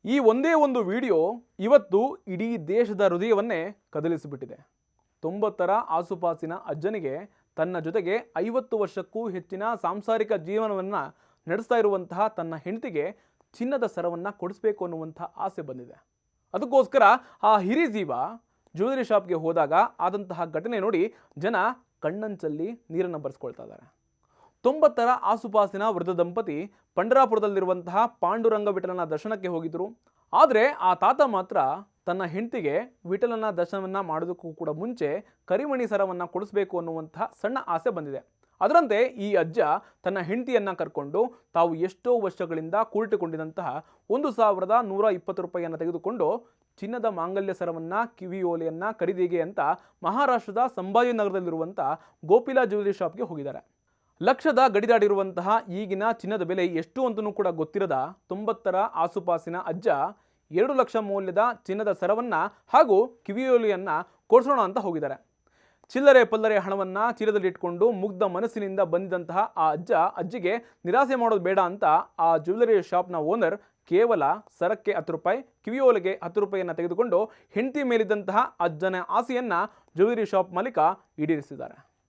ಈ ಒಂದೇ ಒಂದು ವಿಡಿಯೋ ಇವತ್ತು ಇಡೀ ದೇಶದ ಹೃದಯವನ್ನೇ ಕದಲಿಸಿಬಿಟ್ಟಿದೆ. 90ರ ಆಸುಪಾಸಿನ ಅಜ್ಜನಿಗೆ ತನ್ನ ಜೊತೆಗೆ 50 ವರ್ಷಕ್ಕೂ ಹೆಚ್ಚಿನ ಸಾಂಸಾರಿಕ ಜೀವನವನ್ನು ನಡೆಸ್ತಾ ಇರುವಂತಹ ತನ್ನ ಹೆಂಡತಿಗೆ ಚಿನ್ನದ ಸರವನ್ನು ಕೊಡಿಸಬೇಕು ಅನ್ನುವಂಥ ಆಸೆ ಬಂದಿದೆ. ಅದಕ್ಕೋಸ್ಕರ ಆ ಹಿರಿಜೀವ ಜ್ಯುವೆಲರಿ ಶಾಪ್ಗೆ ಹೋದಾಗ ಆದಂತಹ ಘಟನೆ ನೋಡಿ ಜನ ಕಣ್ಣಂಚಲ್ಲಿ ನೀರನ್ನು ಬರೆಸ್ಕೊಳ್ತಾ ಇದ್ದಾರೆ. 90ರ ಆಸುಪಾಸಿನ ವೃದ್ಧ ದಂಪತಿ ಪಂಡರಾಪುರದಲ್ಲಿರುವಂತಹ ಪಾಂಡುರಂಗ ವಿಠಲನ ದರ್ಶನಕ್ಕೆ ಹೋಗಿದ್ರು. ಆದರೆ ಆ ತಾತ ಮಾತ್ರ ತನ್ನ ಹೆಂಡತಿಗೆ ವಿಠಲನ ದರ್ಶನವನ್ನು ಮಾಡೋದಕ್ಕೂ ಕೂಡ ಮುಂಚೆ ಕರಿಮಣಿ ಸರವನ್ನು ಕೊಡಿಸಬೇಕು ಅನ್ನುವಂತಹ ಸಣ್ಣ ಆಸೆ ಬಂದಿದೆ. ಅದರಂತೆ ಈ ಅಜ್ಜ ತನ್ನ ಹೆಂಡತಿಯನ್ನು ಕರ್ಕೊಂಡು ತಾವು ಎಷ್ಟೋ ವರ್ಷಗಳಿಂದ ಕೂಡಿಟ್ಟುಕೊಂಡಿದ್ದಂತಹ 1120 ರೂಪಾಯಿಯನ್ನು ತೆಗೆದುಕೊಂಡು ಚಿನ್ನದ ಮಾಂಗಲ್ಯ ಸರವನ್ನು ಕಿವಿಯೋಲೆಯನ್ನು ಖರೀದಿಗೆ ಅಂತ ಮಹಾರಾಷ್ಟ್ರದ ಸಂಭಾಜಿನಗರದಲ್ಲಿರುವಂಥ ಗೋಪಿಲಾ ಜ್ಯುವೆಲರಿ ಶಾಪ್ಗೆ ಹೋಗಿದ್ದಾರೆ. ಲಕ್ಷದ ಗಡಿದಾಡಿರುವಂತಹ ಈಗಿನ ಚಿನ್ನದ ಬೆಲೆ ಎಷ್ಟು ಅಂತಲೂ ಕೂಡ ಗೊತ್ತಿರದ 90ರ ಆಸುಪಾಸಿನ ಅಜ್ಜ 2 ಲಕ್ಷ ಮೌಲ್ಯದ ಚಿನ್ನದ ಸರವನ್ನು ಹಾಗೂ ಕಿವಿಯೋಲೆಯನ್ನು ಕೊಡಿಸೋಣ ಅಂತ ಹೋಗಿದ್ದಾರೆ. ಚಿಲ್ಲರೆ ಪಲ್ಲರೆ ಹಣವನ್ನು ಚೀಲದಲ್ಲಿ ಇಟ್ಕೊಂಡು ಮುಗ್ಧ ಮನಸ್ಸಿನಿಂದ ಬಂದಿದ್ದಂತಹ ಆ ಅಜ್ಜಿಗೆ ನಿರಾಸೆ ಮಾಡೋದು ಬೇಡ ಅಂತ ಆ ಜ್ಯುವೆಲರಿ ಶಾಪ್ನ ಓನರ್ ಕೇವಲ ಸರಕ್ಕೆ 10 ರೂಪಾಯಿ, ಕಿವಿಯೋಲೆಗೆ 10 ರೂಪಾಯಿಯನ್ನು ತೆಗೆದುಕೊಂಡು ಹೆಂಡತಿ ಮೇಲಿದ್ದಂತಹ ಅಜ್ಜನ ಆಸೆಯನ್ನು ಜ್ಯುವೆಲರಿ ಶಾಪ್ ಮಾಲೀಕ ಈಡೇರಿಸಿದ್ದಾರೆ.